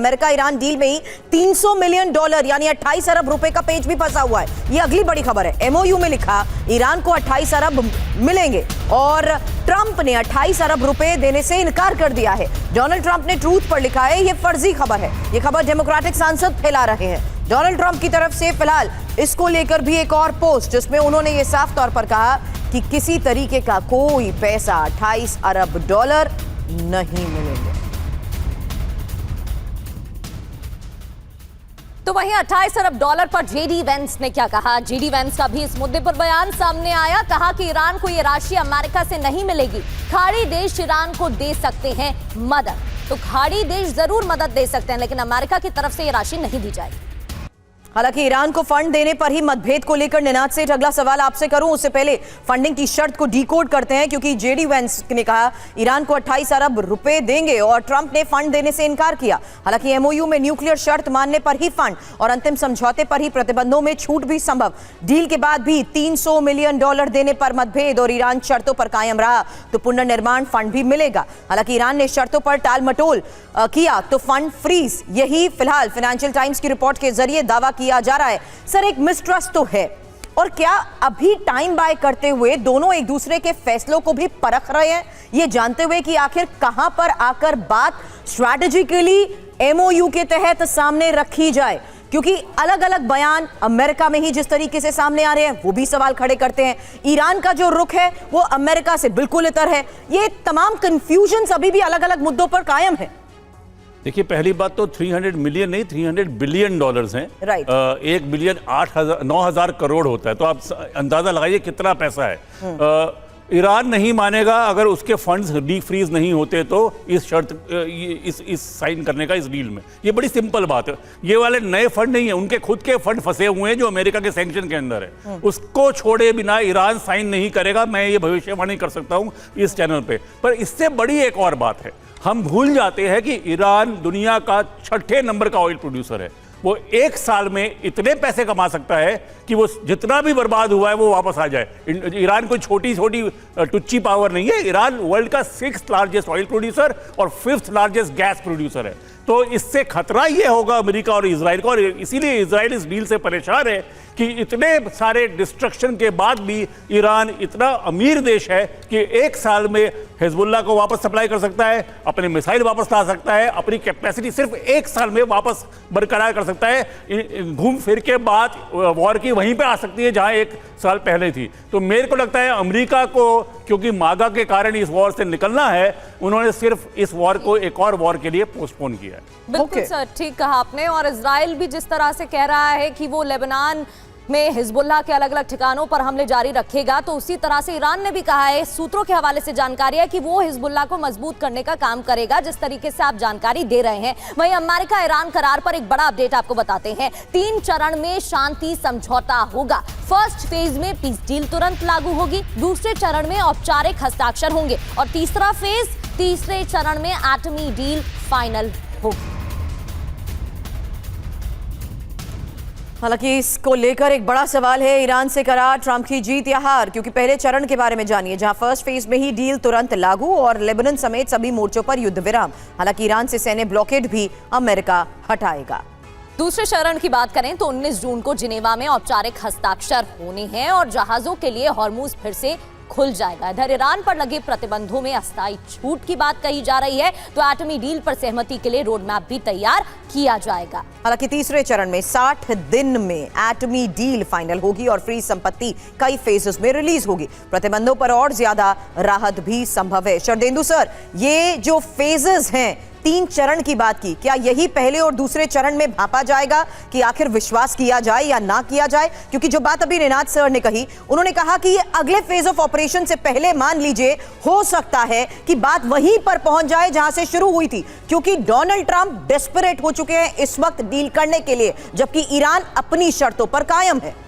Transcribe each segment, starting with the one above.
America Iran deal में ही $300 million यानी 28 अरब रुपए का पेच भी फंसा हुआ है। ये अगली बड़ी खबर है। एमओयू में लिखा ईरान को 28 अरब मिलेंगे और ट्रंप ने 28 अरब रुपए देने से इनकार कर दिया है। डोनाल्ड ट्रंप ने ट्रूथ पर लिखा है ये फर्जी खबर है। ये खबर डेमोक्रेटिक सांसद फैला रहे हैं। डोनाल्ड ट्रंप की तरफ से फिलहाल इसको लेकर भी एक और पोस्ट जिसमें उन्होंने ये साफ तौर पर कहा कि किसी तरीके का कोई पैसा 28 अरब डॉलर नहीं मिलेंगे। तो वहीं 28 अरब डॉलर पर जेडी वेंस ने क्या कहा? जेडी वेंस का भी इस मुद्दे पर बयान सामने आया। कहा कि ईरान को ये राशि अमेरिका से नहीं मिलेगी, खाड़ी देश ईरान को दे सकते हैं मदद। तो खाड़ी देश जरूर मदद दे सकते हैं, लेकिन अमेरिका की तरफ से ये राशि नहीं दी जाएगी। हालांकि ईरान को फंड देने पर ही मतभेद को लेकर निनाद सेठ अगला सवाल आपसे करूं, उससे पहले फंडिंग की शर्त को डीकोड करते हैं, क्योंकि जेडी वेंस ने कहा ईरान को 28 अरब रुपए देंगे और ट्रंप ने फंड देने से इनकार किया। हालांकि एमओयू में न्यूक्लियर शर्त मानने पर ही फंड और अंतिम समझौते पर ही प्रतिबंधों में छूट भी संभव। डील के बाद भी $300 मिलियन देने पर मतभेद और ईरान शर्तों पर कायम रहा तो पुनर्निर्माण फंड भी मिलेगा। हालांकि ईरान ने शर्तों पर टाल मटोल किया तो फंड फ्रीज, यही फिलहाल फाइनेंशियल टाइम्स की रिपोर्ट के जरिए दावा किया जा रहा है। सर, एक मिसट्रस्ट तो है, और क्या अभी टाइम बाय करते हुए दोनों एक दूसरे के फैसलों को भी परख रहे हैं, ये जानते हुए कि आखिर कहां पर आकर बात स्ट्रैटेजिकली एमओयू के तहत सामने रखी जाए? क्योंकि अलग अलग बयान अमेरिका में ही जिस तरीके से सामने आ रहे हैं वो भी सवाल खड़े करते हैं। ईरान का जो रुख है वो अमेरिका से बिल्कुल इतर है। ये तमाम कंफ्यूजन अभी भी अलग अलग मुद्दों पर कायम है। देखिए, पहली बात तो 300 मिलियन नहीं, $300 बिलियन हैं। राइट। 1 बिलियन 9,000 करोड़ होता है, तो आप अंदाजा लगाइए कितना पैसा है। ईरान नहीं मानेगा अगर उसके फंड्स डीफ्रीज नहीं होते तो इस शर्त इस साइन करने का इस डील में। ये बड़ी सिंपल बात है। ये वाले नए फंड नहीं है, उनके खुद के फंड फंसे हुए हैं जो अमेरिका के सैंक्शन के अंदर है। उसको छोड़े बिना ईरान साइन नहीं करेगा। मैं ये भविष्यवाणी कर सकता हूं इस चैनल पे। पर इससे बड़ी एक और बात है, हम भूल जाते हैं कि ईरान दुनिया का 6ठे नंबर का ऑयल प्रोड्यूसर है। वो एक साल में इतने पैसे कमा सकता है कि वो जितना भी बर्बाद हुआ है वो वापस आ जाए। ईरान कोई छोटी छोटी टुच्ची पावर नहीं है। ईरान वर्ल्ड का 6th लार्जेस्ट ऑयल प्रोड्यूसर और 5th लार्जेस्ट गैस प्रोड्यूसर है। तो इससे खतरा ये होगा अमेरिका और इजराइल को, और इसीलिए इजराइल इस डील से परेशान है कि इतने सारे डिस्ट्रक्शन के बाद भी ईरान इतना अमीर देश है कि एक साल में हिजबुल्लाह को वापस सप्लाई कर सकता है, अपने मिसाइल वापस ला सकता है, अपनी कैपेसिटी सिर्फ एक साल में वापस बरकरार कर सकता है। घूम फिर के बात वॉर की वहीं पे आ सकती है जहां एक साल पहले थी। तो मेरे को लगता है अमेरिका को, क्योंकि मागा के कारण इस वॉर से निकलना है, उन्होंने सिर्फ इस वॉर को एक और वॉर के लिए पोस्टपोन किया है। बिल्कुल सर, ठीक कहा आपने। और इजराइल भी जिस तरह से कह रहा है कि वो लेबनान में हिजबुल्लाह के अलग अलग ठिकानों पर हमले जारी रखेगा, तो उसी तरह से ईरान ने भी कहा है, सूत्रों के हवाले से जानकारी है कि वो हिजबुल्लाह को मजबूत करने का काम करेगा, जिस तरीके से आप जानकारी दे रहे हैं। वहीं अमेरिका ईरान करार पर एक बड़ा अपडेट आपको बताते हैं। 3 चरण में शांति समझौता होगा। फर्स्ट फेज में पीस डील तुरंत लागू होगी, दूसरे चरण में औपचारिक हस्ताक्षर होंगे और तीसरा फेज, तीसरे चरण में एटमी डील फाइनल होगी। हालांकि इसको लेकर एक बड़ा सवाल है, ईरान से करार ट्रंप की जीत या हार? क्योंकि पहले चरण के बारे में जानिए, जहां फर्स्ट फेज में ही डील तुरंत लागू और लेबनान समेत सभी मोर्चों पर युद्ध विराम। हालांकि ईरान से सैन्य ब्लॉकेड भी अमेरिका हटाएगा। दूसरे चरण की बात करें तो 19 जून को जिनेवा में औपचारिक हस्ताक्षर होने हैं और जहाजों के लिए हॉर्मुज फिर से खुल जाएगा। इधर ईरान पर लगे प्रतिबंधों में अस्थायी छूट की बात कही जा रही है, तो एटमी डील पर सहमति के लिए रोड मैप भी तैयार किया जाएगा। हालांकि तीसरे चरण में 60 दिन में एटमी डील फाइनल होगी और फ्री संपत्ति कई फेजेस में रिलीज होगी। प्रतिबंधों पर और ज्यादा राहत भी संभव है। शरदेंदु सर, ये जो फेजेस हैं, 3 चरण की बात की, क्या यही पहले और दूसरे चरण में भांपा जाएगा कि आखिर विश्वास किया जाए या ना किया जाए? क्योंकि जो बात अभी निनाद सर ने कही, उन्होंने कहा कि ये अगले फेज ऑफ ऑपरेशन से पहले मान लीजिए हो सकता है कि बात वहीं पर पहुंच जाए जहां से शुरू हुई थी, क्योंकि डोनाल्ड ट्रंप डेस्परेट हो चुके हैं इस वक्त डील करने के लिए, जबकि ईरान अपनी शर्तों पर कायम है।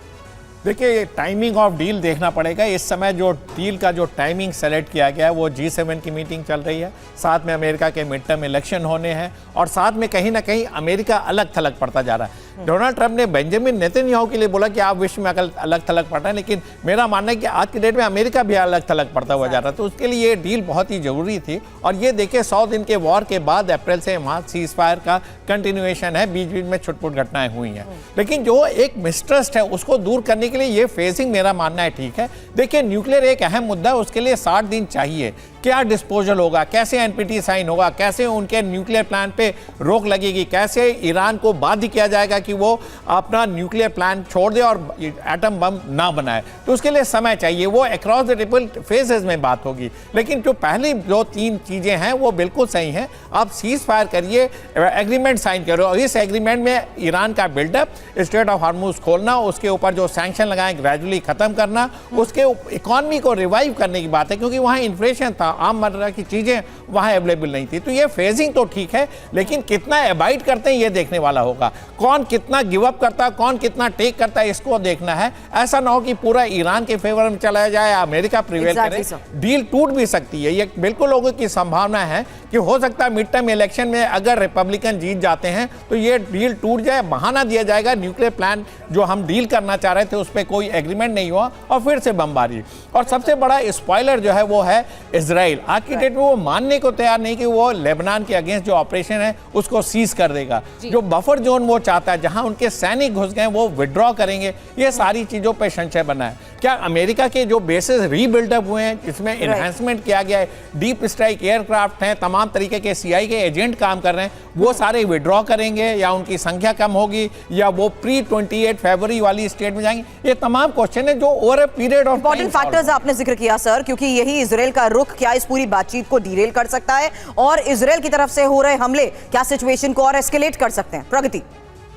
देखिए, टाइमिंग ऑफ डील देखना पड़ेगा। इस समय जो डील का जो टाइमिंग सेलेक्ट किया गया है वो G7 की मीटिंग चल रही है, साथ में अमेरिका के मिड टर्म इलेक्शन होने हैं और साथ में कहीं ना कहीं अमेरिका अलग थलग पड़ता जा रहा है। डोनाल्ड ट्रंप ने बेंजामिन नेतन्याहू के लिए बोला कि आप विश्व में अलग थलग पड़ रहे हैं, लेकिन मेरा मानना है कि आज की डेट में अमेरिका भी अलग थलग पड़ता हुआ जा रहा है, तो उसके लिए ये डील बहुत ही जरूरी थी। और ये देखिए 100 दिन के वॉर के बाद अप्रैल से वहाँ सीज फायर का कंटिन्यूएशन है, बीच बीच में छुटपुट घटनाएं हुई हैं, लेकिन जो एक मिसट्रस्ट है उसको दूर करने के लिए ये फेजिंग मेरा मानना है ठीक है। देखिए न्यूक्लियर एक अहम मुद्दा है, उसके लिए 60 दिन चाहिए। क्या डिस्पोजल होगा, कैसे एनपीटी साइन होगा, कैसे उनके न्यूक्लियर प्लान पे रोक लगेगी, कैसे ईरान को बाध्य किया जाएगा कि वो अपना न्यूक्लियर प्लान छोड़ दे और एटम बम ना बनाए, तो उसके लिए समय चाहिए। वो अक्रॉस द ट्रिपल फेजेस में बात होगी, लेकिन जो पहली 2-3 चीजें हैं वो बिल्कुल सही हैं। आप सीज फायर करिए, एग्रीमेंट साइन करो, और इस एग्रीमेंट में ईरान का बिल्डअप, स्ट्रेट ऑफ हार्मुज खोलना, उसके ऊपर जो सैंक्शन लगाए ग्रेजुअली खत्म करना, उसके इकोनॉमी को रिवाइव करने की बात है, क्योंकि वहाँ इन्फ्लेशन था, आम मर्रा की चीजें वहां अवेलेबल नहीं थी। तो ये फेजिंग तो ठीक है, लेकिन कितना अबाइड करते हैं ये देखने वाला होगा। कौन कितना गिव अप करता है, कौन कितना टेक करता है, इसको देखना है। ऐसा ना हो कि पूरा ईरान के फेवर में चला जाए, अमेरिका प्रिवेल करे, डील टूट भी सकती है। ये बिल्कुल लोगों की संभावना है कि हो सकता है मिड टर्म इलेक्शन में अगर रिपब्लिकन जीत जाते हैं तो ये डील टूट जाए, बहाना दिया जाएगा न्यूक्लियर प्लान जो हम डील करना चाह रहे थे उस पर कोई एग्रीमेंट नहीं हुआ और फिर से बमबारी। और सबसे बड़ा स्पॉइलर जो है वो है इजराइल। आज की डेट में वो मानने को तैयार नहीं कि वो लेबनान के अगेंस्ट जो ऑपरेशन है उसको सीज कर देगा। जो बफर जोन वो चाहता है, जहां उनके सैनिक घुस गए वो विड्रॉ करेंगे। ये सारी चीजों पर संशय बना है। क्या अमेरिका के जो बेसेस रीबिल्डअप हुए हैं, जिसमें एनहांसमेंट किया गया है, डीप स्ट्राइक एयरक्राफ्ट हैं, तमाम तरीके के सीआई के एजेंट काम कर रहे हैं, वो सारे विड्रॉ करेंगे या उनकी संख्या कम होगी या वो प्री 28 फरवरी वाली स्टेट में जाएंगे? ये तमाम क्वेश्चन है जो over a period of important factors आपने जिक्र किया सर, क्योंकि यही इजराइल का रुख क्या इस पूरी बातचीत को डीरेल कर सकता है और इजराइल की तरफ से हो रहे हमले क्या सिचुएशन को और एस्केलेट कर सकते हैं। प्रगति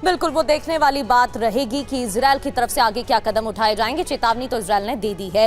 बिल्कुल वो देखने वाली बात रहेगी कि इजराइल की तरफ से आगे क्या कदम उठाए जाएंगे। चेतावनी तो इजराइल ने दे दी है।